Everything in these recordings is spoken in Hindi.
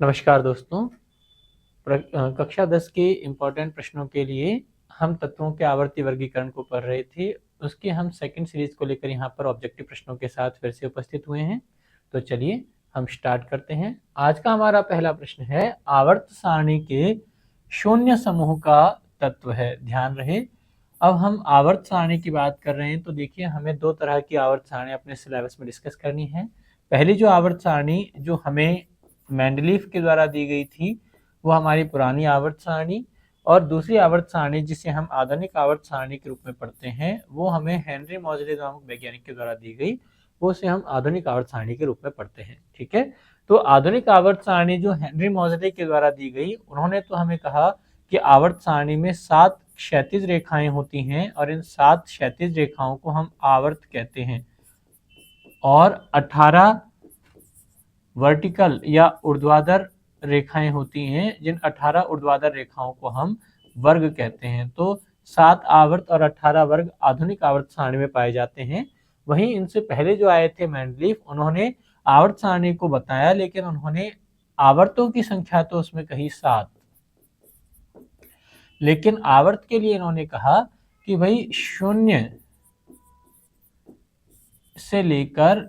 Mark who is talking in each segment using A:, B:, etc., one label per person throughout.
A: नमस्कार दोस्तों। कक्षा 10 के इम्पोर्टेंट प्रश्नों के लिए हम तत्वों के आवर्ती वर्गीकरण को पढ़ रहे थे। उसके हम सेकंड सीरीज को लेकर यहाँ पर ऑब्जेक्टिव प्रश्नों के साथ फिर से उपस्थित हुए हैं। तो चलिए हम स्टार्ट करते हैं। आज का हमारा पहला प्रश्न है, आवर्त सारणी के शून्य समूह का तत्व है। ध्यान रहे, अब हम आवर्त सारणी की बात कर रहे हैं। तो देखिए, हमें दो तरह की आवर्त सारणी अपने सिलेबस में डिस्कस करनी है। पहली जो आवर्त सारणी जो हमें मेंडलीफ के द्वारा दी गई थी वो हमारी पुरानी आवर्त सारणी, और दूसरी आवर्त सारणी जिसे हम आधुनिक आवर्त सारणी के रूप में पढ़ते हैं वो हमें हेनरी मोजले नामक वैज्ञानिक के द्वारा दी गई, वो उसे हम आधुनिक आवर्त सारणी के रूप में पढ़ते हैं। ठीक है, तो आधुनिक आवर्त सारणी जो हेनरी मोजले के द्वारा दी गई, उन्होंने तो हमें कहा कि आवर्त सारणी में 7 क्षैतिज रेखाएं होती हैं और इन 7 क्षैतिज रेखाओं को हम आवर्त कहते हैं, और 18 वर्टिकल या ऊर्ध्वाधर रेखाएं होती हैं, जिन 18 ऊर्ध्वाधर रेखाओं को हम वर्ग कहते हैं। तो 7 आवर्त और 18 वर्ग आधुनिक आवर्त सारणी में पाए जाते हैं। वहीं इनसे पहले जो आए थे मेंडलीफ, उन्होंने आवर्त सारणी को बताया, लेकिन उन्होंने आवर्तों की संख्या तो उसमें कही 7, लेकिन आवर्त के लिए इन्होंने कहा कि भाई 0 से लेकर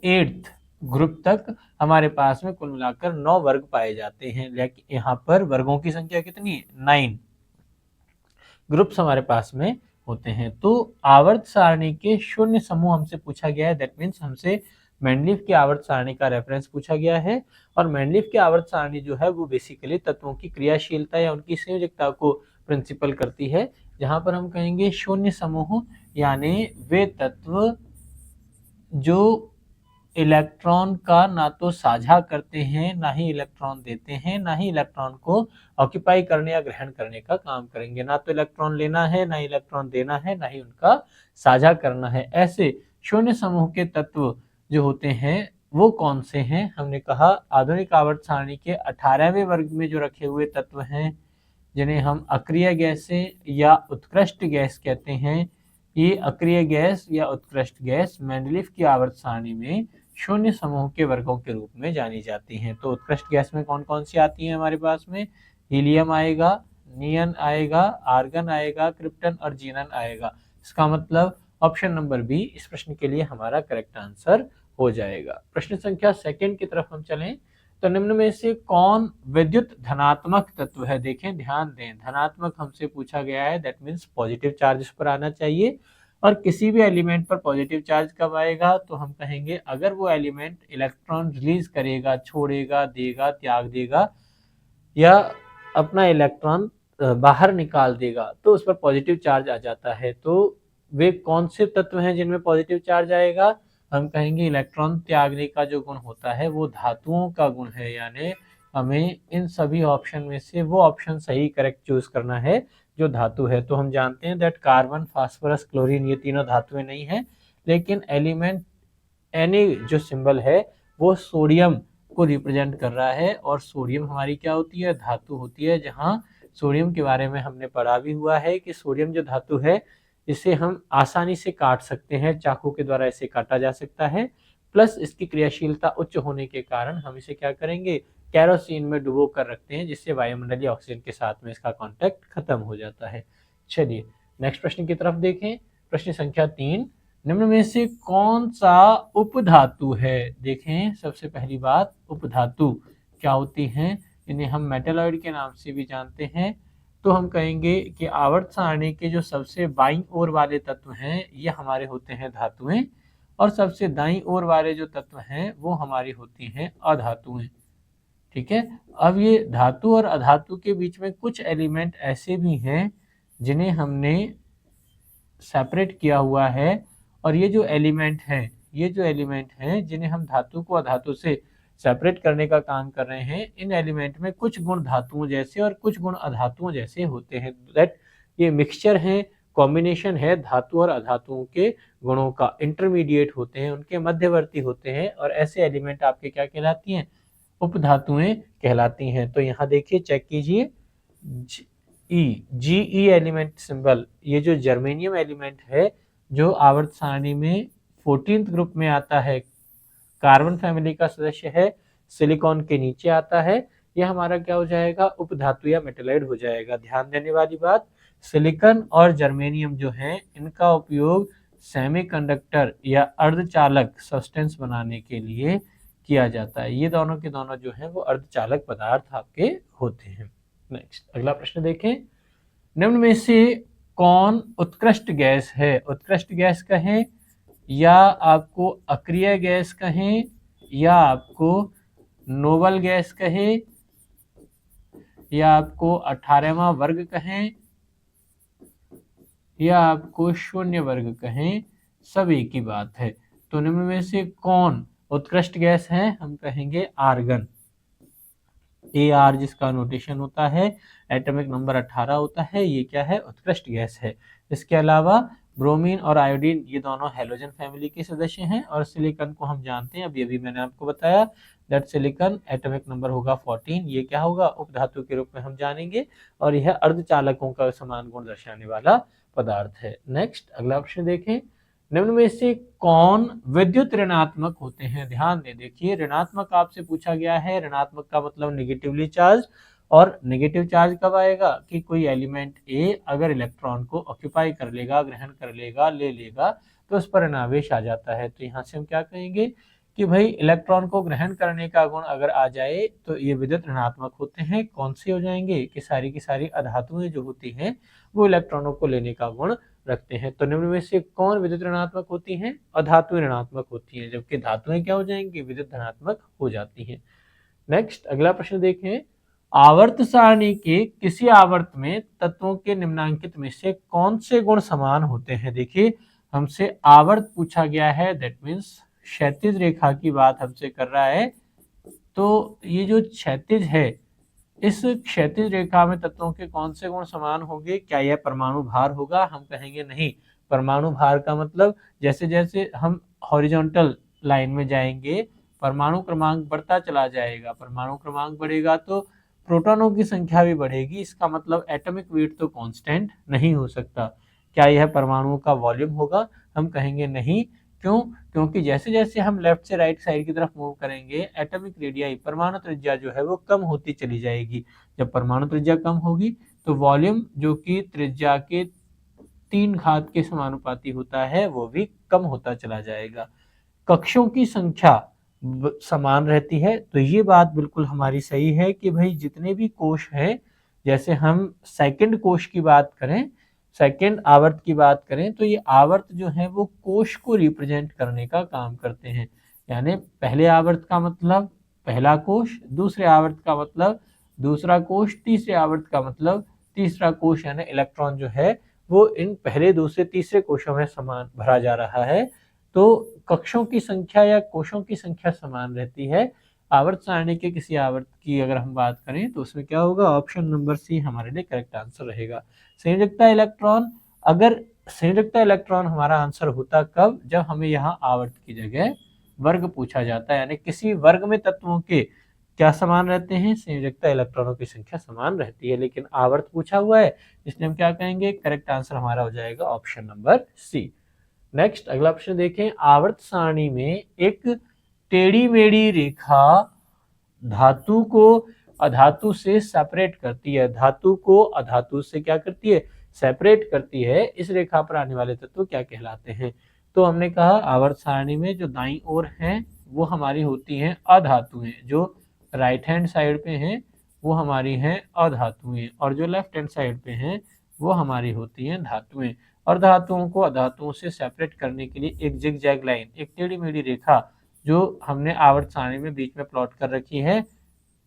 A: 8th ग्रुप तक हमारे पास में कुल मिलाकर 9 वर्ग पाए जाते हैं। लेकिन यहाँ पर वर्गों की संख्या कितनी है? 9 ग्रुप्स हमारे पास में होते हैं। तो आवर्त सारणी के शून्य समूह हमसे पूछा गया है। दैट मीन्स हमसे मेंडलीफ की आवर्त सारणी का रेफरेंस पूछा गया है, और मेंडलीफ की आवर्त सारणी जो है वो बेसिकली तत्वों की क्रियाशीलता या उनकी संयोजकता को प्रिंसिपल करती है। जहां पर हम कहेंगे शून्य समूह यानी वे तत्व जो इलेक्ट्रॉन का ना तो साझा करते हैं, ना ही इलेक्ट्रॉन देते हैं, ना ही इलेक्ट्रॉन को ऑक्यूपाई करने या ग्रहण करने का काम करेंगे। ना तो इलेक्ट्रॉन लेना है, ना इलेक्ट्रॉन देना है, ना ही उनका साझा करना है। ऐसे शून्य समूह के तत्व जो होते हैं वो कौन से हैं? हमने कहा आधुनिक आवर्त सारणी के 18वें वर्ग में जो रखे हुए तत्व हैं, जिन्हें हम अक्रिय गैसें या उत्कृष्ट गैस कहते हैं, ये अक्रिय गैस या उत्कृष्ट गैस मेंडलीफ की आवर्त सारणी में शून्य समूह के वर्गों के रूप में जानी जाती हैं। तो उत्कृष्ट गैस में कौन कौन सी आती हैं हमारे पास में? हीलियम आएगा, नियन आएगा, आर्गन आएगा, क्रिप्टन और जीनन आएगा। इसका मतलब ऑप्शन नंबर बी इस प्रश्न के लिए हमारा करेक्ट आंसर हो जाएगा। प्रश्न संख्या सेकंड की तरफ हम चलें तो निम्न में से कौन विद्युत धनात्मक तत्व है? देखें, ध्यान दें, धनात्मक हमसे पूछा गया है। दैट मीन्स पॉजिटिव चार्ज इस पर आना चाहिए। और किसी भी एलिमेंट पर पॉजिटिव चार्ज कब आएगा? तो हम कहेंगे अगर वो एलिमेंट इलेक्ट्रॉन रिलीज करेगा, छोड़ेगा, देगा, त्याग देगा या अपना इलेक्ट्रॉन बाहर निकाल देगा, तो उस पर पॉजिटिव चार्ज आ जाता है। तो वे कौन से तत्व हैं जिनमें पॉजिटिव चार्ज आएगा? हम कहेंगे इलेक्ट्रॉन त्यागने का जो गुण होता है वो धातुओं का गुण है। यानी हमें इन सभी ऑप्शन में से वो ऑप्शन सही करेक्ट चूज करना है जो धातु है। तो हम जानते हैं दैट कार्बन, फास्फोरस, क्लोरीन ये तीनों धातुएं नहीं हैं, लेकिन एलिमेंट एनी जो सिंबल है वो सोडियम को रिप्रेजेंट कर रहा है, और सोडियम हमारी क्या होती है? धातु होती है। जहां सोडियम के बारे में हमने पढ़ा भी हुआ है कि सोडियम जो धातु है इसे हम आसानी से काट सकते हैं, चाकू के द्वारा इसे काटा जा सकता है। प्लस इसकी क्रियाशीलता उच्च होने के कारण हम इसे क्या करेंगे? कैरोसिन में डुबो कर रखते हैं, जिससे वायुमंडलीय ऑक्सीजन के साथ में इसका कांटेक्ट खत्म हो जाता है। चलिए नेक्स्ट प्रश्न की तरफ देखें। प्रश्न संख्या 3, निम्न में से कौन सा उपधातु है? देखें, सबसे पहली बात, उपधातु क्या होती हैं? इन्हें हम मेटलॉइड के नाम से भी जानते हैं। तो हम कहेंगे कि आवर्त सारणी के जो सबसे बाईं ओर वाले तत्व हैं ये हमारे होते हैं धातुएं, और सबसे दाईं ओर वाले जो तत्व हैं वो हमारी होती हैं अधातुएं। ठीक है, अब ये धातु और अधातु के बीच में कुछ एलिमेंट ऐसे भी हैं जिन्हें हमने सेपरेट किया हुआ है, और ये जो एलिमेंट हैं जिन्हें हम धातु को अधातु से सेपरेट करने का काम कर रहे हैं, इन एलिमेंट में कुछ गुण धातुओं जैसे और कुछ गुण अधातुओं जैसे होते हैं। दैट ये मिक्सचर है, कॉम्बिनेशन है धातु और अधातुओं के गुणों का, इंटरमीडिएट होते हैं, उनके मध्यवर्ती होते हैं, और ऐसे एलिमेंट आपके क्या कहलाती हैं? उपधातुएं कहलाती हैं। तो यहाँ देखिए, चेक कीजिए, जी एलिमेंट सिंबल, ये जो जर्मेनियम एलिमेंट है जो आवर्त सारणी में 14th ग्रुप में आता है, कार्बन फैमिली का सदस्य है, सिलिकॉन के नीचे आता है, यह हमारा क्या हो जाएगा, उपधातु या मेटेलाइट हो जाएगा। ध्यान देने वाली बात, सिलिकॉन और जर्मेनियम जो है इनका उपयोग सेमीकंडक्टर या अर्धचालक सब्सटेंस बनाने के लिए किया जाता है। ये दोनों के दोनों जो है वो अर्धचालक पदार्थ आपके होते हैं। नेक्स्ट अगला प्रश्न देखें, निम्न में से कौन उत्कृष्ट गैस है? उत्कृष्ट गैस कहें या आपको अक्रिय गैस कहें या आपको नोबल गैस कहें या आपको 18वां वर्ग कहें या आपको शून्य वर्ग कहें, सब एक ही बात है। तो निम्न में से कौन उत्कृष्ट गैस है? हम कहेंगे आर्गन। AR जिसका नोटेशन होता है, एटॉमिक नंबर 18 होता है, ये क्या है, उत्कृष्ट गैस है। इसके अलावा ब्रोमीन और आयोडीन ये दोनों हैलोजन फैमिली के सदस्य हैं और सिलिकॉन को हम जानते हैं, अभी मैंने आपको बताया दैट सिलिकॉन एटॉमिक नंबर होगा 14, ये क्या होगा, उपधातु के रूप में हम जानेंगे और यह अर्धचालकों का समान गुण दर्शाने वाला पदार्थ है। नेक्स्ट अगला प्रश्न देखें, निम्न में से कौन विद्युत ऋणात्मक होते हैं? ध्यान दें, देखिए ऋणात्मक आपसे पूछा गया है, ऋणात्मक का मतलब नेगेटिवली चार्ज, और नेगेटिव चार्ज कब आएगा कि कोई एलिमेंट A अगर इलेक्ट्रॉन को ऑक्यूपाई कर लेगा, ग्रहण कर लेगा, ले लेगा, तो उस पर ऋणावेश आ जाता है। तो यहाँ से हम क्या कहेंगे कि भाई इलेक्ट्रॉन को ग्रहण करने का गुण अगर आ जाए तो ये विद्युत ऋणात्मक होते हैं। कौन से हो जाएंगे कि सारी की सारी अधातुएं जो होती हैं वो इलेक्ट्रॉनों को लेने का गुण रखते हैं। तो निम्न में से कौन विद्युत ऋणात्मक होती हैं? अधातुएं ऋणात्मक होती हैं, जबकि धातुएं क्या हो जाएंगी, विद्युत धनात्मक हो जाती हैं। नेक्स्ट अगला प्रश्न देखें, आवर्त सारणी के किसी आवर्त में तत्वों के निम्नांकित में से कौन से गुण समान होते हैं? देखिए हमसे आवर्त पूछा गया है, दैट मीन्स क्षैतिज रेखा की बात हमसे कर रहा है। तो ये जो क्षैतिज है, इस क्षैतिज रेखा में तत्वों के कौन से गुण समान होंगे? क्या यह परमाणु भार होगा? हम कहेंगे नहीं। परमाणु भार का मतलब जैसे जैसे हम हॉरिजॉन्टल लाइन में जाएंगे परमाणु क्रमांक बढ़ता चला जाएगा, परमाणु क्रमांक बढ़ेगा तो प्रोटॉनों की संख्या भी बढ़ेगी, इसका मतलब एटॉमिक वेट तो कांस्टेंट नहीं हो सकता। क्या यह परमाणुओं का वॉल्यूम होगा? हम कहेंगे नहीं। क्यों? क्योंकि जैसे जैसे हम लेफ्ट से राइट साइड की तरफ मूव करेंगे एटॉमिक रेडियाई, परमाणु त्रिज्या जो है वो कम होती चली जाएगी। जब परमाणु त्रिज्या कम होगी तो वॉल्यूम जो कि त्रिज्या के 3 घात के समानुपाती होता है वो भी कम होता चला जाएगा। कक्षों की संख्या समान रहती है, तो ये बात बिल्कुल हमारी सही है कि भाई जितने भी कोश हैं, जैसे हम सेकंड कोश की बात करें, सेकंड आवर्त की बात करें, तो ये आवर्त जो है वो कोश को रिप्रेजेंट करने का काम करते हैं। यानी पहले आवर्त का मतलब पहला कोश, दूसरे आवर्त का मतलब दूसरा कोश, तीसरे आवर्त का मतलब तीसरा कोश, यानी इलेक्ट्रॉन जो है वो इन पहले दूसरे तीसरे कोशों में समान भरा जा रहा है। तो कक्षों की संख्या या कोशों की संख्या समान रहती है। आवर्त सारणी के किसी आवर्त की अगर हम बात करें तो उसमें क्या होगा, ऑप्शन नंबर सी हमारे लिए करेक्ट आंसर रहेगा। संयोजकता इलेक्ट्रॉन, अगर संयोजकता इलेक्ट्रॉन हमारा आंसर होता कब, जब हमें यहाँ आवर्त की जगह वर्ग पूछा जाता है, यानी किसी वर्ग में तत्वों के क्या समान रहते हैं, संयोजकता इलेक्ट्रॉनों की संख्या समान रहती है। लेकिन आवर्त पूछा हुआ है इसलिए हम क्या कहेंगे, करेक्ट आंसर हमारा हो जाएगा ऑप्शन नंबर सी। नेक्स्ट अगला प्रश्न देखें, आवर्त सारणी में एक टेढ़ी मेढ़ी रेखा धातु को अधातु से सेपरेट करती है, धातु को अधातु से क्या करती है, सेपरेट करती है। इस रेखा पर आने वाले तत्व क्या कहलाते हैं? तो हमने कहा आवर्त सारणी में जो दाईं ओर हैं वो हमारी होती हैं अधातुएं, जो राइट हैंड साइड पे हैं वो हमारी हैं अधातुएं, और जो लेफ्ट हैंड साइड पे हैं वो हमारी होती हैं धातुएं। और धातुओं को अधातुओं से सेपरेट करने के लिए एक जिगजैग लाइन, एक टेढ़ी मेढ़ी रेखा जो हमने आवर्त सारणी में बीच में प्लॉट कर रखी है,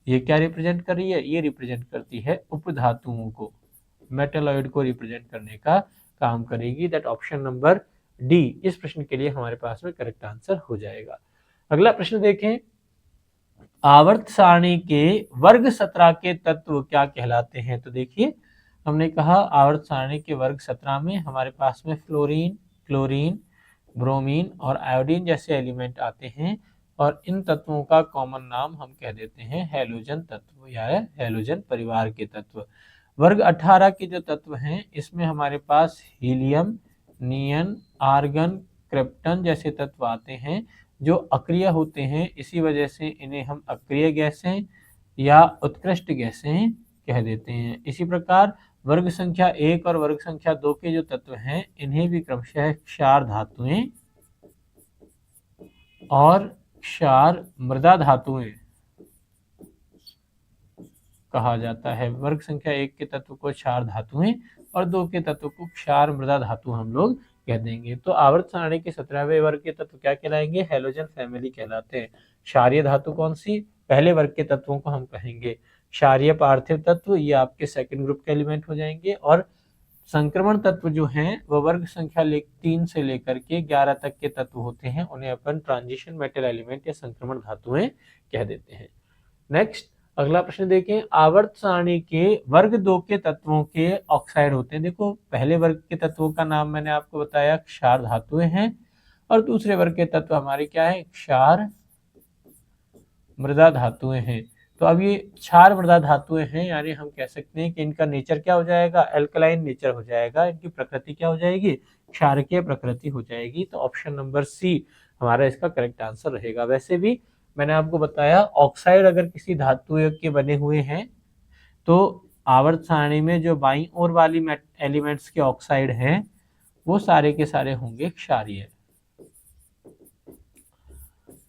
A: ये क्या रिप्रेजेंट कर रही है, ये रिप्रेजेंट करती है उपधातुओं को, मेटलॉइड को रिप्रेजेंट करने का काम करेगी। दैट ऑप्शन नंबर डी इस प्रश्न के लिए हमारे पास में करेक्ट आंसर हो जाएगा। अगला प्रश्न देखें, आवर्त सारणी के वर्ग 17 के तत्व क्या कहलाते हैं? तो देखिए हमने कहा आवर्त सारणी के वर्ग 17 में हमारे पास में फ्लोरीन, क्लोरीन, ब्रोमीन और आयोडीन जैसे एलिमेंट आते हैं, और इन तत्वों का कॉमन नाम हम कह देते हैं हैलोजन तत्व या हैलोजन परिवार के तत्व। वर्ग 18 के जो तत्व हैं इसमें हमारे पास हीलियम, नियन, आर्गन, क्रिप्टन जैसे तत्व आते हैं, जो अक्रिय होते हैं, इसी वजह से इन्हें हम अक्रिय गैसें या उत्कृष्ट गैसें कह देते हैं। इसी प्रकार वर्ग संख्या 1 और वर्ग संख्या 2 के जो तत्व हैं, इन्हें भी क्रमशः क्षार धातुएं और क्षार मृदा धातुएं कहा जाता है। वर्ग संख्या 1 के तत्व को क्षार धातुएं और 2 के तत्व को क्षार मृदा धातु हम लोग कह देंगे। तो आवर्त सारणी के 17वें वर्ग के तत्व क्या कहलाएंगे? हैलोजन फैमिली कहलाते हैं। क्षारीय धातु कौन सी? पहले वर्ग के तत्वों को हम कहेंगे क्षारीय पार्थिव तत्व, ये आपके सेकंड ग्रुप के एलिमेंट हो जाएंगे। और संक्रमण तत्व जो हैं वो वर्ग संख्या 3 से लेकर के 11 तक के तत्व होते हैं, उन्हें अपन ट्रांजिशन मेटल एलिमेंट या संक्रमण धातुएं कह देते हैं। नेक्स्ट अगला प्रश्न देखें, आवर्त सारणी के वर्ग 2 के तत्वों के ऑक्साइड होते हैं। देखो पहले वर्ग के तत्वों का नाम मैंने आपको बताया क्षार धातुएं हैं, और दूसरे वर्ग के तत्व हमारे क्या है? क्षार मृदा धातुएं हैं। तो अब ये क्षार मृदा धातुएं हैं, यानी हम कह सकते हैं कि इनका नेचर क्या हो जाएगा? अल्कलाइन नेचर हो जाएगा। इनकी प्रकृति क्या हो जाएगी? क्षारकीय प्रकृति हो जाएगी। तो ऑप्शन नंबर सी हमारा इसका करेक्ट आंसर रहेगा। वैसे भी मैंने आपको बताया ऑक्साइड अगर किसी धातु के बने हुए हैं तो आवर्त सारणी में जो बाईं ओर वाली एलिमेंट्स के ऑक्साइड हैं वो सारे के सारे होंगे क्षारीय,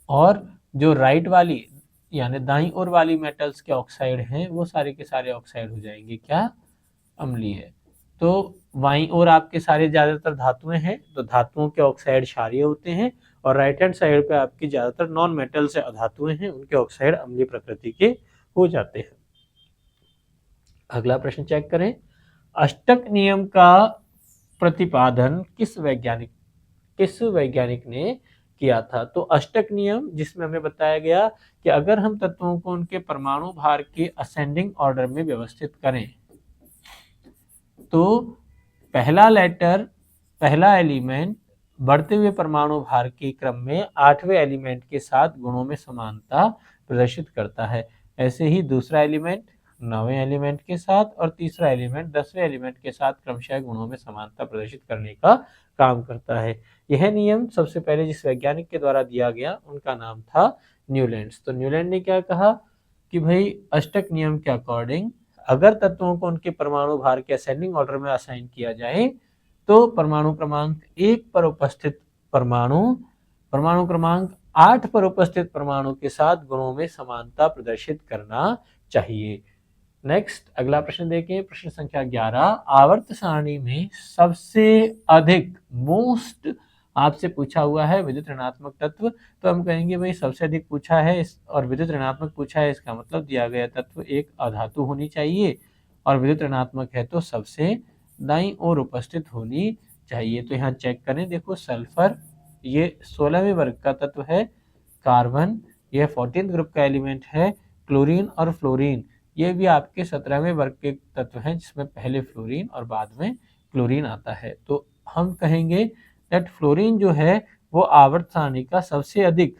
A: और जो राइट वाली यानी दाईं ओर वाली मेटल्स के ऑक्साइड हैं वो सारे के सारे ऑक्साइड हो जाएंगे क्या? अम्लीय। तो बाईं ओर आपके सारे ज्यादातर धातुएं हैं, तो धातुओं के ऑक्साइड क्षारीय होते हैं, और राइट हैंड साइड पे आपकी ज्यादातर नॉन मेटल से धातुएं हैं, उनके ऑक्साइड अम्लीय प्रकृति के हो जाते हैं। अगला प्रश्न चेक करें, अष्टक नियम का प्रतिपादन किस वैज्ञानिक ने किया था? तो अष्टक नियम जिसमें हमें बताया गया कि अगर हम तत्वों को उनके परमाणु भार के असेंडिंग ऑर्डर में व्यवस्थित करें तो पहला एलिमेंट बढ़ते हुए परमाणु भार के क्रम में 8वें एलिमेंट के साथ गुणों में समानता प्रदर्शित करता है। ऐसे ही दूसरा एलिमेंट 9वें एलिमेंट के साथ और तीसरा एलिमेंट 10वें एलिमेंट के साथ क्रमशः गुणों में समानता प्रदर्शित करने का काम करता है। यह नियम सबसे पहले जिस वैज्ञानिक के द्वारा दिया गया उनका नाम था न्यूलैंड्स। तो न्यूलैंड ने क्या कहा कि भाई अष्टक नियम के अकॉर्डिंग अगर तत्वों को उनके परमाणु भार के असेंडिंग ऑर्डर में असाइन किया जाए तो परमाणु क्रमांक 1 पर उपस्थित परमाणु क्रमांक 8 पर उपस्थित परमाणु के साथ गुणों में समानता प्रदर्शित करना चाहिए। नेक्स्ट अगला प्रश्न देखें, प्रश्न संख्या 11, आवर्त सारणी में सबसे अधिक मोस्ट आपसे पूछा हुआ है विद्युत ऋणात्मक तत्व। तो हम कहेंगे भाई सबसे अधिक पूछा है और विद्युत ऋणात्मक पूछा है, इसका मतलब दिया गया तत्व एक अधातु होनी चाहिए, और विद्युत ऋणात्मक है तो सबसे दाईं ओर उपस्थित होनी चाहिए। तो यहाँ चेक करें, देखो सल्फर ये 16वें वर्ग का तत्व है, कार्बन यह 14th ग्रुप का एलिमेंट है, क्लोरीन और फ्लोरीन ये भी आपके 17वें वर्ग के तत्व हैं, जिसमें पहले फ्लोरीन और बाद में क्लोरीन आता है। तो हम कहेंगे दैट फ्लोरीन जो है वो आवर्त सारणी का सबसे अधिक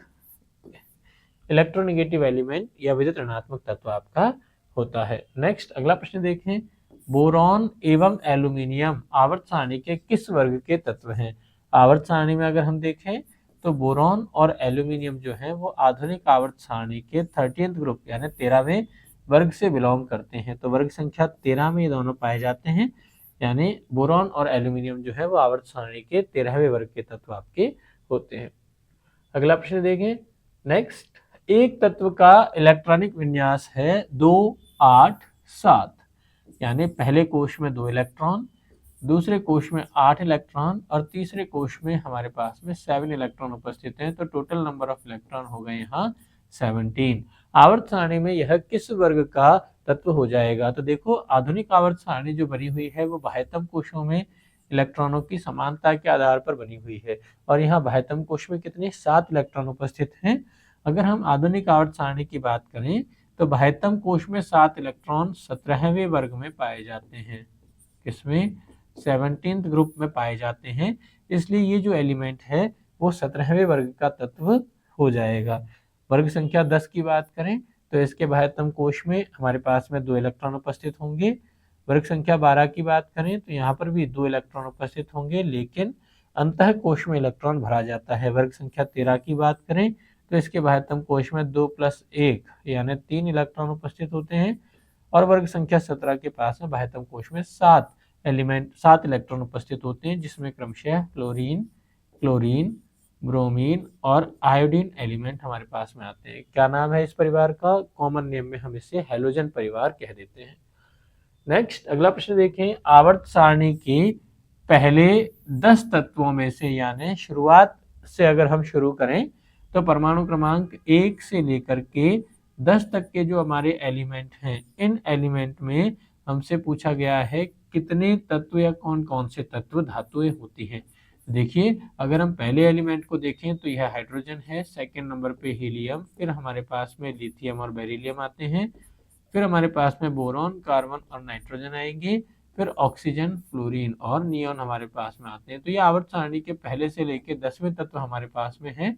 A: इलेक्ट्रोनेगेटिव एलिमेंट या विद्युत ऋणात्मक तत्व आपका होता है। नेक्स्ट अगला प्रश्न देखें, बोरॉन एवं एल्यूमिनियम आवर्त सारणी के किस वर्ग के तत्व हैं? आवर्त सारणी में अगर हम देखें तो बोरॉन और एल्यूमिनियम जो है वो आधुनिक आवर्त सारणी के 13th ग्रुप यानी 13वें वर्ग से बिलोंग करते हैं। तो वर्ग संख्या 13 में ये दोनों पाए जाते हैं, यानी बोरॉन और एल्यूमिनियम जो है वो आवर्त सारणी के 13वें वर्ग के तत्व आपके होते हैं। अगला प्रश्न देखें, नेक्स्ट एक तत्व का इलेक्ट्रॉनिक विन्यास है 2 8 7, यानी पहले कोश में 2 इलेक्ट्रॉन, दूसरे कोश में 8 इलेक्ट्रॉन और तीसरे कोश में हमारे पास में 7 इलेक्ट्रॉन उपस्थित हैं। तो टोटल नंबर ऑफ इलेक्ट्रॉन हो गए यहाँ 17। आवर्त सारणी में यह किस वर्ग का तत्व हो जाएगा? तो देखो आधुनिक आवर्त सारणी जो बनी हुई है वो बाह्यतम कोशों में इलेक्ट्रॉनों की समानता के आधार पर बनी हुई है, और यहाँ बाह्यतम कोश में कितने 7 इलेक्ट्रॉन उपस्थित हैं। अगर हम आधुनिक आवर्त सारणी की बात करें तो बाह्यतम कोश में 7 इलेक्ट्रॉन 17वें वर्ग में पाए जाते हैं, इसमें 17th ग्रुप में पाए जाते हैं, इसलिए ये जो एलिमेंट है वो 17वें वर्ग का तत्व हो जाएगा। वर्ग संख्या 10 की बात करें तो इसके बाह्यतम कोश में हमारे पास में 2 इलेक्ट्रॉन उपस्थित होंगे। वर्ग संख्या 12 की बात करें तो यहाँ पर भी 2 इलेक्ट्रॉन उपस्थित होंगे, लेकिन अंतः कोश में इलेक्ट्रॉन भरा जाता है। वर्ग संख्या 13 की बात करें तो इसके बाह्यतम कोश में 2 + 1 यानी 3 इलेक्ट्रॉन उपस्थित होते हैं और वर्ग संख्या 17 के पास में बाह्यतम कोश में 7 इलेक्ट्रॉन उपस्थित होते हैं, जिसमें क्रमशः फ्लोरीन, क्लोरीन, ब्रोमीन और आयोडीन एलिमेंट हमारे पास में आते हैं। क्या नाम है इस परिवार का? कॉमन नेम में हम इसे हैलोजन परिवार कह देते हैं। नेक्स्ट अगला प्रश्न देखें। आवर्त सारणी के पहले 10 तत्वों में से, यानी शुरुआत से अगर हम शुरू करें तो परमाणु क्रमांक 1 से लेकर के 10 तक के जो हमारे एलिमेंट हैं, इन एलिमेंट में हमसे पूछा गया है कितने तत्व या कौन कौन से तत्व धातुएं होती हैं। देखिए अगर हम पहले एलिमेंट को देखें तो यह हाइड्रोजन है, सेकंड नंबर पे हीलियम, फिर हमारे पास में लिथियम और बेरिलियम आते हैं, फिर हमारे पास में बोरॉन, कार्बन और नाइट्रोजन आएंगे, फिर ऑक्सीजन, फ्लोरीन और नियॉन हमारे पास में आते हैं। तो ये आवर्त सारणी के पहले से लेकर 10वें तत्व हमारे पास में है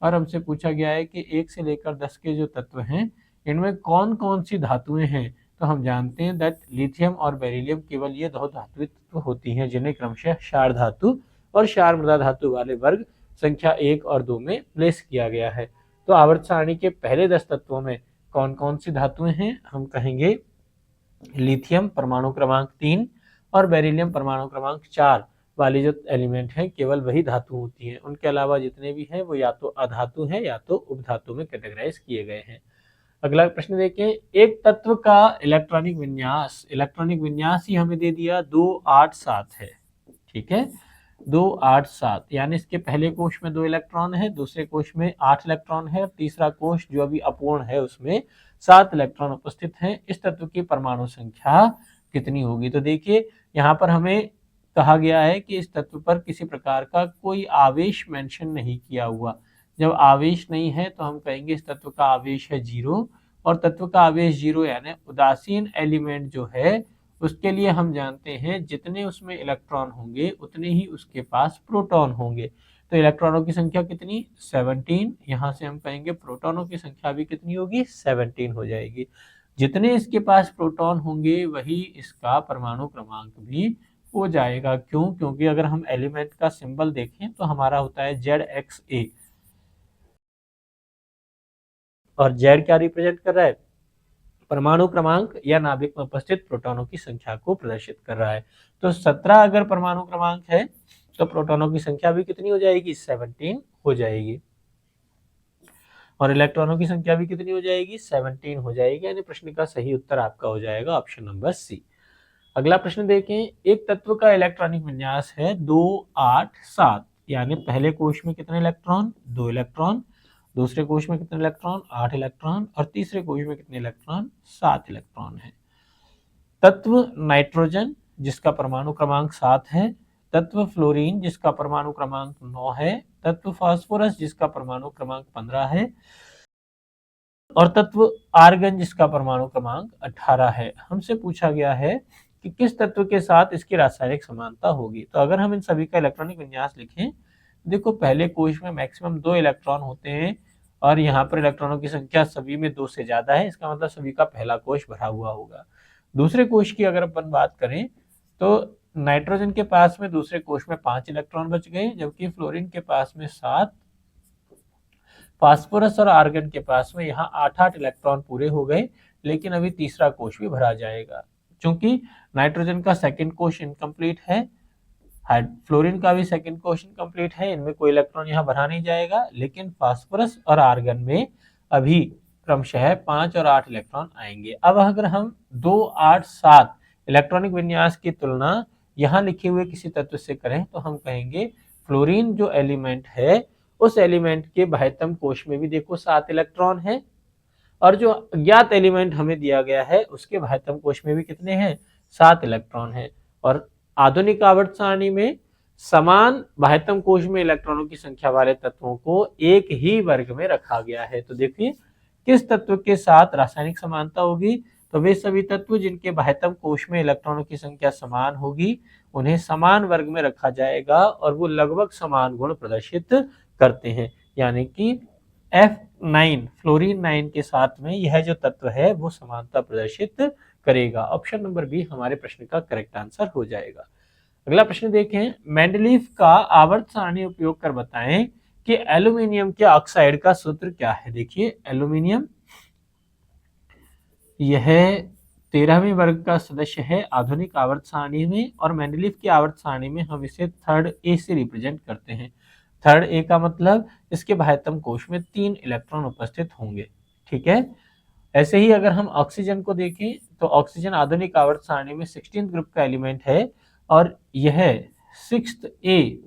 A: और हमसे पूछा गया है कि 1 से लेकर 10 के जो तत्व हैं इनमें कौन कौन सी धातुएं हैं। तो हम जानते हैं दैट लिथियम और बेरिलियम केवल ये 2 धातुएं तत्व होती हैं जिन्हें क्रमशः क्षार धातु और क्षार मृदा धातु वाले वर्ग संख्या 1 और 2 में प्लेस किया गया है। तो आवर्त सारणी के पहले 10 तत्वों में कौन कौन सी धातुएं हैं? हम कहेंगे लिथियम परमाणु क्रमांक 3 और बेरिलियम परमाणु क्रमांक 4 वाली जो एलिमेंट हैं केवल वही धातु होती हैं। उनके अलावा जितने भी हैं वो या तो अधातु हैं या तो उपधातु में कैटेगराइज किए गए हैं। अगला प्रश्न देखें। एक तत्व का इलेक्ट्रॉनिक विन्यास ही हमें दे दिया 2 8 7 है। ठीक है, 2 8 7 यानी इसके पहले कोश में 2 इलेक्ट्रॉन है, दूसरे कोश में 8 इलेक्ट्रॉन है, तीसरा कोश जो अभी अपूर्ण है उसमें 7 इलेक्ट्रॉन उपस्थित हैं। इस तत्व की परमाणु संख्या कितनी होगी? तो देखिए यहाँ पर हमें कहा गया है कि इस तत्व पर किसी प्रकार का कोई आवेश मेंशन नहीं किया हुआ। जब आवेश नहीं है तो हम कहेंगे इस तत्व का आवेश है 0 और तत्व का आवेश 0 यानी उदासीन एलिमेंट जो है उसके लिए हम जानते हैं जितने उसमें इलेक्ट्रॉन होंगे उतने ही उसके पास प्रोटॉन होंगे। तो इलेक्ट्रॉनों की संख्या कितनी? 17। यहाँ से हम कहेंगे प्रोटॉनों की संख्या भी कितनी होगी? 17 हो जाएगी। जितने इसके पास प्रोटॉन होंगे वही इसका परमाणु क्रमांक भी हो जाएगा। क्यों? क्योंकि अगर हम एलिमेंट का सिंबल देखें तो हमारा होता है ZXA और Z क्या रिप्रेजेंट कर रहा है? परमाणु क्रमांक या नाभिक में उपस्थित प्रोटॉनों की संख्या को प्रदर्शित कर रहा है। तो 17 अगर परमाणु क्रमांक है तो प्रोटॉनों की संख्या भी कितनी हो जाएगी? 17 हो जाएगी और इलेक्ट्रॉनों की संख्या भी कितनी हो जाएगी? 17 हो जाएगी। यानी प्रश्न का सही उत्तर आपका हो जाएगा ऑप्शन नंबर सी। अगला प्रश्न देखें। एक तत्व का इलेक्ट्रॉनिक विन्यास है 2 8 7 यानी पहले कोश में कितने इलेक्ट्रॉन? 2 इलेक्ट्रॉन, दूसरे कोश में कितने इलेक्ट्रॉन? 8 इलेक्ट्रॉन और तीसरे कोश में कितने इलेक्ट्रॉन? 7 इलेक्ट्रॉन है। तत्व नाइट्रोजन जिसका परमाणु क्रमांक 7 है, तत्व फ्लोरीन जिसका परमाणु क्रमांक 9 है, तत्व फास्फोरस जिसका परमाणु क्रमांक 15 है और तत्व आर्गन जिसका परमाणु क्रमांक 18 है। हमसे पूछा गया है कि किस तत्व के साथ इसकी रासायनिक समानता होगी। तो अगर हम इन सभी का इलेक्ट्रॉनिक विन्यास लिखें, देखो पहले कोश में मैक्सिमम 2 इलेक्ट्रॉन होते हैं और यहाँ पर इलेक्ट्रॉनों की संख्या सभी में 2 से ज्यादा है, इसका मतलब सभी का पहला कोश भरा हुआ होगा। दूसरे कोश की अगर अपन बात करें तो नाइट्रोजन के पास में दूसरे कोश में 5 इलेक्ट्रॉन बच गए, जबकि फ्लोरीन के पास में 7, फास्फोरस और आर्गन के पास में यहाँ 8-8 इलेक्ट्रॉन पूरे हो गए, लेकिन अभी तीसरा कोश भी भरा जाएगा। चूंकि नाइट्रोजन का सेकंड कोश इनकम्प्लीट है, फ्लोरीन का भी सेकंड कोश इनकम्प्लीट है, इनमें कोई इलेक्ट्रॉन यहाँ भरा नहीं जाएगा, लेकिन फास्फोरस और आर्गन में अभी क्रमशः 5 और 8 इलेक्ट्रॉन आएंगे। अब अगर हम 2 8 7 इलेक्ट्रॉनिक विन्यास की तुलना यहाँ लिखे हुए किसी तत्व से करें तो हम कहेंगे फ्लोरीन जो एलिमेंट है उस एलिमेंट के बाह्यतम कोश में भी देखो 7 इलेक्ट्रॉन है और जो अज्ञात एलिमेंट हमें दिया गया है उसके बाह्यतम कोश में भी कितने हैं? 7 इलेक्ट्रॉन है। और आधुनिक आवर्त सारणी में समान बाह्यतम कोश में इलेक्ट्रॉनों की संख्या वाले तत्वों को एक ही वर्ग में रखा गया है। तो देखिए किस तत्व के साथ रासायनिक समानता होगी? तो वे सभी तत्व जिनके बाह्यतम कोश में इलेक्ट्रॉनों की संख्या समान होगी उन्हें समान वर्ग में रखा जाएगा और वो लगभग समान गुण प्रदर्शित करते हैं। यानी कि F9 फ्लोरीन 9 के साथ में यह जो तत्व है वो समानता प्रदर्शित करेगा। ऑप्शन नंबर बी हमारे प्रश्न का करेक्ट आंसर हो जाएगा। अगला प्रश्न देखें, मेंडलीफ का आवर्त सारणी उपयोग कर बताएं कि एल्यूमिनियम के ऑक्साइड का सूत्र क्या है। देखिए एल्यूमिनियम यह 13वें वर्ग का सदस्य है आधुनिक आवर्त सारणी में, और मेंडलीफ की आवर्त सारणी में हम इसे थर्ड ए से रिप्रेजेंट करते हैं। थर्ड ए का मतलब इसके बाह्यतम कोश में 3 इलेक्ट्रॉन उपस्थित होंगे। ठीक है, ऐसे ही अगर हम ऑक्सीजन को देखें तो ऑक्सीजन आधुनिक आवर्त सारणी में 16th ग्रुप का एलिमेंट है, और यह 6th ए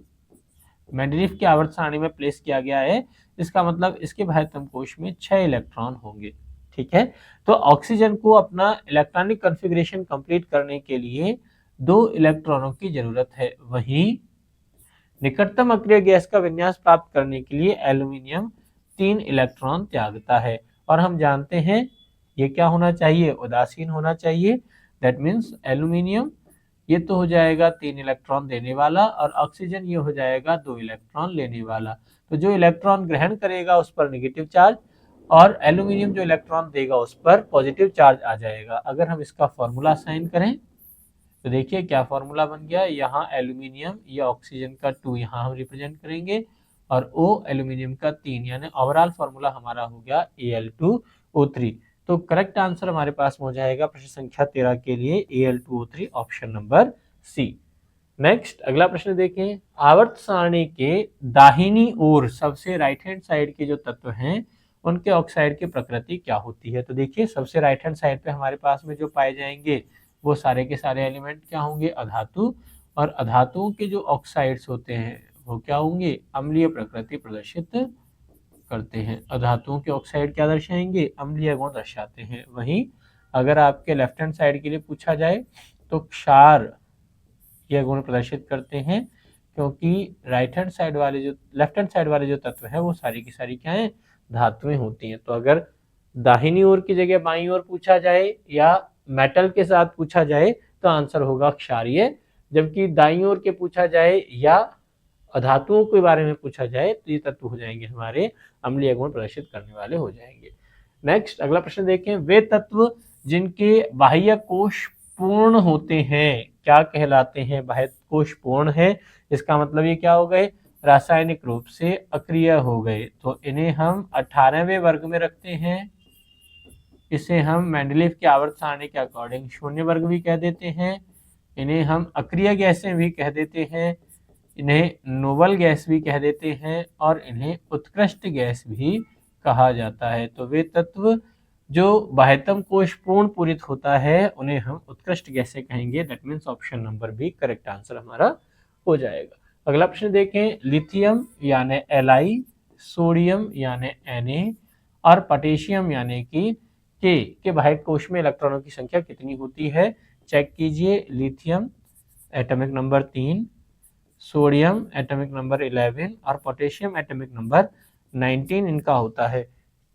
A: मेंडलीफ की आवर्त सारणी में प्लेस किया गया है। इसका मतलब इसके बाह्यतम कोश में 6 इलेक्ट्रॉन होंगे। ठीक है, तो ऑक्सीजन को अपना इलेक्ट्रॉनिक कॉन्फ़िगरेशन कंप्लीट करने के लिए 2 इलेक्ट्रॉनों की जरूरत है। वहीं निकटतम अक्रिय गैस का विन्यास प्राप्त करने के लिए एल्यूमिनियम 3 इलेक्ट्रॉन त्यागता है, और हम जानते हैं ये क्या होना चाहिए, उदासीन होना चाहिए। दैट मीन्स एल्यूमिनियम ये तो हो जाएगा 3 इलेक्ट्रॉन देने वाला, और ऑक्सीजन ये हो जाएगा 2 इलेक्ट्रॉन लेने वाला। तो जो इलेक्ट्रॉन ग्रहण करेगा उस पर नेगेटिव चार्ज, और एल्यूमिनियम जो इलेक्ट्रॉन देगा उस पर पॉजिटिव चार्ज आ जाएगा। अगर हम इसका फॉर्मूला साइन करें तो देखिए क्या फॉर्मूला बन गया, यहाँ एल्यूमिनियम या ऑक्सीजन का 2 यहाँ हम रिप्रेजेंट करेंगे, और O एल्यूमिनियम का 3, यानी ओवरऑल फॉर्मूला हमारा हो गया Al2O3। तो करेक्ट आंसर हमारे पास हो जाएगा प्रश्न संख्या 13 के लिए Al2O3, option number C. Next अगला प्रश्न देखें, आवर्त सारणी के दाहिनी ओर सबसे राइट हैंड साइड के जो तत्व हैं उनके ऑक्साइड की प्रकृति क्या होती है। तो देखिए सबसे राइट हैंड साइड पे हमारे पास में जो पाए जाएंगे वो सारे के सारे एलिमेंट क्या होंगे, अधातु, और अधातुओं के जो ऑक्साइड्स होते हैं वो क्या होंगे, अम्लीय प्रकृति प्रदर्शित करते हैं। अधातुओं के ऑक्साइड क्या दर्शाएंगे, अम्लीय गुण दर्शाते हैं। वहीं अगर आपके लेफ्ट हैंड साइड के लिए पूछा जाए तो क्षार यह गुण प्रदर्शित करते हैं, क्योंकि राइट हैंड साइड वाले जो लेफ्ट हैंड साइड वाले जो तत्व है वो सारी की सारी क्या है, धातुएं होती हैं। तो अगर दाहिनी ओर की जगह बाईं ओर पूछा जाए या मेटल के साथ पूछा जाए तो आंसर होगा क्षारीय, जबकि दाईं ओर के पूछा जाए या अधातुओं के बारे में पूछा जाए तो ये तत्व हो जाएंगे हमारे अम्लीय गुण प्रदर्शित करने वाले हो जाएंगे। नेक्स्ट अगला प्रश्न देखें, वे तत्व जिनके बाह्य कोश पूर्ण होते हैं क्या कहलाते हैं, बाह्य कोश पूर्ण है, इसका मतलब ये क्या हो गए, रासायनिक रूप से अक्रिय हो गए। तो इन्हें हम 18वें वर्ग में रखते हैं। इसे हम मेंडलीफ की आवर्त सारणी के अकॉर्डिंग शून्य वर्ग भी कह देते हैं। इन्हें हम अक्रिय गैसें भी कह देते हैं, इन्हें नोबल गैस भी कह देते हैं, और इन्हें उत्कृष्ट गैस भी कहा जाता है। तो वे तत्व जो बाह्यतम कोश पूर्ण पूरित होता है उन्हें हम उत्कृष्ट गैसें कहेंगे। That means option number B correct answer हमारा हो जाएगा। अगला प्रश्न देखें, लिथियम यानी Li, सोडियम यानी Na और पोटेशियम यानी कि के बाह्य कोश में इलेक्ट्रॉनों की संख्या कितनी होती है। चेक कीजिए, lithium atomic number 3, sodium atomic number 11 और पोटेशियम एटॉमिक नंबर 19 इनका होता है,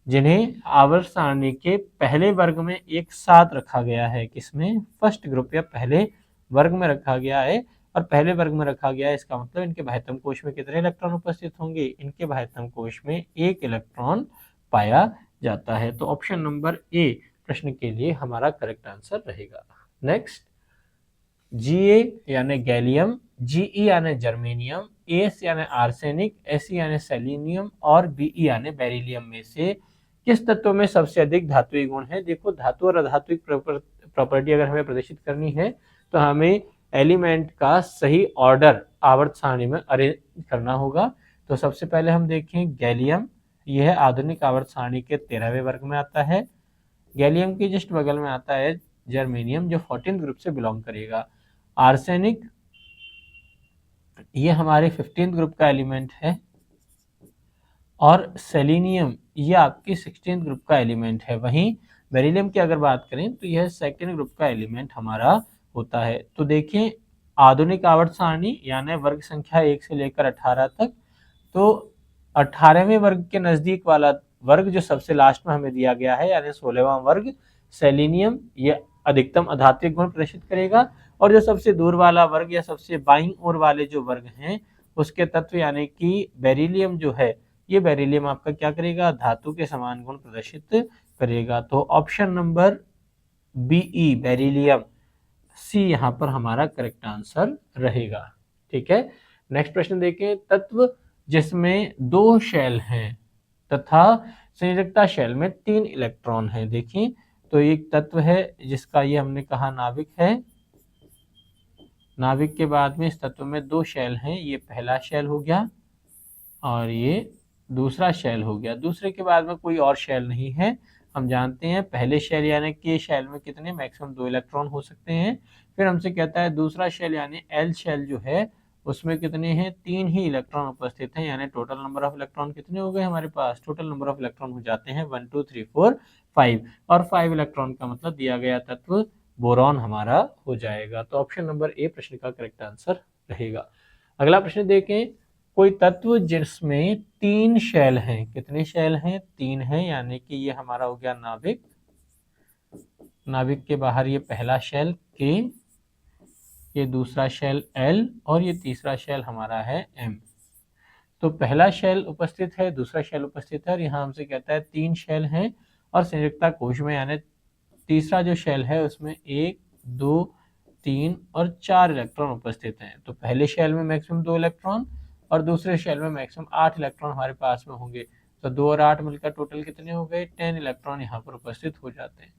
A: जिन्हें आवर्त सारणी के पहले वर्ग में एक साथ रखा गया है। किसमें, फर्स्ट ग्रुप या पहले वर्ग में रखा गया है। और पहले वर्ग में रखा गया है इसका मतलब इनके बाह्यतम कोश में कितने इलेक्ट्रॉन उपस्थित होंगे, इनके बाह्यतम कोश में 1 इलेक्ट्रॉन पाया जाता है। तो ऑप्शन नंबर ए प्रश्न के लिए हमारा करेक्ट आंसर रहेगा। नेक्स्ट, Ga यानी गैलियम, Ge यानी जर्मेनियम, As यानी आर्सेनिक, Se यानी सेलेनियम और Be यानी बेरिलियम में से किस तत्व में सबसे अधिक धात्विक गुण है। देखो धातु और अधात्विक प्रॉपर्टी अगर हमें प्रदर्शित करनी है तो हमें एलिमेंट का सही ऑर्डर आवर्त सारणी में अरेंज करना होगा। तो सबसे पहले हम देखें गैलियम, यह आधुनिक आवर्त सारणी के 13वें वर्ग में आता है। गैलियम के जस्ट बगल में आता है जर्मेनियम जो 14th ग्रुप से बिलोंग करेगा। आर्सेनिक ये हमारे 15th ग्रुप का एलिमेंट है, और सेलेनियम ये आपकी 16th ग्रुप का एलिमेंट है। वहीं बेरिलियम की अगर बात करें तो यह 2nd ग्रुप का एलिमेंट हमारा होता है। तो देखिए आधुनिक आवर्त सारणी यानी वर्ग संख्या 1 से लेकर 18 तक, तो 18वें वर्ग के नजदीक वाला वर्ग जो सबसे लास्ट में हमें दिया गया है यानी 16वां वर्ग सेलेनियम, ये अधिकतम अधात्विक गुण प्रदर्शित करेगा। और जो सबसे दूर वाला वर्ग या सबसे बाईं ओर वाले जो वर्ग हैं उसके तत्व यानी कि बेरिलियम जो है, ये बेरिलियम आपका क्या करेगा, धातु के समान गुण प्रदर्शित करेगा। तो ऑप्शन नंबर बी बेरिलियम सी यहाँ पर हमारा करेक्ट आंसर रहेगा। ठीक है, नेक्स्ट प्रश्न देखें। तत्व जिसमें 2 शेल हैं तथा संयोजकता शेल में 3 इलेक्ट्रॉन हैं। देखिए, तो एक तत्व है जिसका ये हमने कहा नाभिक है। नाभिक के बाद में इस तत्व में 2 शेल हैं, ये पहला शेल हो गया और ये दूसरा शेल हो गया। दूसरे के बाद में कोई और शेल नहीं है। हम जानते हैं पहले शेल यानी कि शेल में कितने मैक्सिमम 2 इलेक्ट्रॉन हो सकते हैं। फिर हमसे कहता है दूसरा शेल यानी एल शेल जो है उसमें कितने हैं, 3 ही इलेक्ट्रॉन उपस्थित हैं, यानी टोटल नंबर ऑफ इलेक्ट्रॉन कितने हो गए हमारे पास, टोटल नंबर ऑफ इलेक्ट्रॉन हो जाते हैं 1 2 3 4 5 और 5 इलेक्ट्रॉन का मतलब दिया गया तत्व बोरॉन हमारा हो जाएगा। तो ऑप्शन नंबर ए प्रश्न का करेक्ट आंसर रहेगा। अगला प्रश्न देखें। कोई तत्व जिसमें 3 शेल हैं, कितने शेल हैं, 3 हैं, यानी कि ये हमारा हो गया नाभिक। नाभिक के बाहर ये पहला शेल के, ये दूसरा शेल एल और ये तीसरा शेल हमारा है एम। तो पहला शेल उपस्थित है, दूसरा शेल उपस्थित है और यहाँ हमसे कहता है 3 शेल हैं और संयोजकता कोश में यानी तीसरा जो शेल है उसमें 1 2 3 और 4 इलेक्ट्रॉन उपस्थित हैं। तो पहले शेल में मैक्सिमम 2 इलेक्ट्रॉन और दूसरे शेल में मैक्सिमम 8 इलेक्ट्रॉन हमारे पास में होंगे। तो 2 और 8 मिलकर टोटल कितने हो गए, 10 इलेक्ट्रॉन यहाँ पर उपस्थित हो जाते हैं।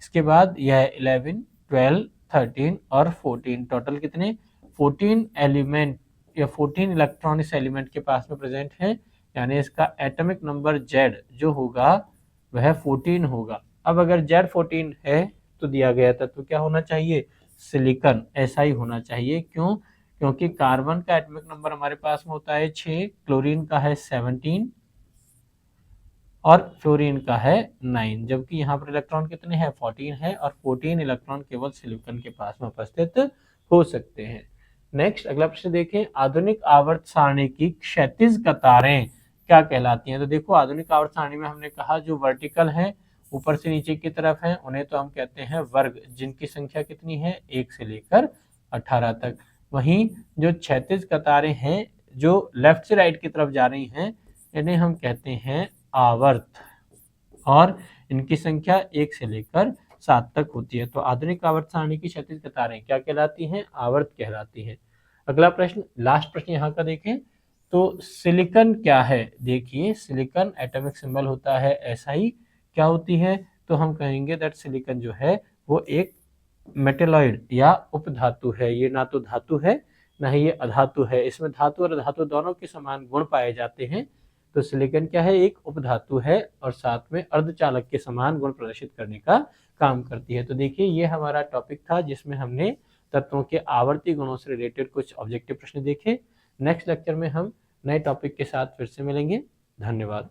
A: इसके बाद यह 11 12 13 और 14 टोटल कितने 14 एलिमेंट या 14 इलेक्ट्रॉन इस एलिमेंट के पास में प्रेजेंट है, यानी इसका एटॉमिक नंबर Z जो होगा वह 14 होगा। अब अगर Z 14 है तो दिया गया तत्व क्या होना चाहिए, सिलिकॉन, ऐसा ही होना चाहिए। क्यों, क्योंकि कार्बन का एटॉमिक नंबर हमारे पास में होता है 6, क्लोरीन का है 17 और फ्लोरीन का है 9, जबकि यहाँ पर इलेक्ट्रॉन कितने हैं 14 है और 14 इलेक्ट्रॉन केवल सिलिकॉन के पास में उपस्थित हो सकते हैं। नेक्स्ट अगला प्रश्न देखें। आधुनिक आवर्त सारणी की क्षैतिज कतारें क्या कहलाती हैं। तो देखो, आधुनिक आवर्त सारणी में हमने कहा जो वर्टिकल है ऊपर से नीचे की तरफ है उन्हें तो हम कहते हैं वर्ग, जिनकी संख्या कितनी है 1 से लेकर 18 तक। वहीं जो क्षैतिज कतारें हैं जो लेफ्ट से राइट की तरफ जा रही हैं इन्हें हम कहते हैं आवर्त और इनकी संख्या 1 से लेकर 7 तक होती है। तो आधुनिक आवर्त सारणी की क्षैतिज कतारें क्या कहलाती हैं, आवर्त कहलाती हैं। अगला प्रश्न, लास्ट प्रश्न यहाँ का देखें। तो सिलिकॉन क्या है। देखिए, सिलिकॉन एटॉमिक सिंबल होता है SI, क्या होती है, तो हम कहेंगे दैट सिलिकॉन जो है वो एक मेटेलॉइड या उपधातु है। ये ना तो धातु है ना ही ये अधातु है, इसमें धातु और अधातु दोनों के समान गुण पाए जाते हैं। तो सिलिकॉन क्या है, एक उपधातु है और साथ में अर्धचालक के समान गुण प्रदर्शित करने का काम करती है। तो देखिए, ये हमारा टॉपिक था जिसमें हमने तत्वों के आवर्ती गुणों से रिलेटेड कुछ ऑब्जेक्टिव प्रश्न देखे। नेक्स्ट लेक्चर में हम नए टॉपिक के साथ फिर से मिलेंगे। धन्यवाद।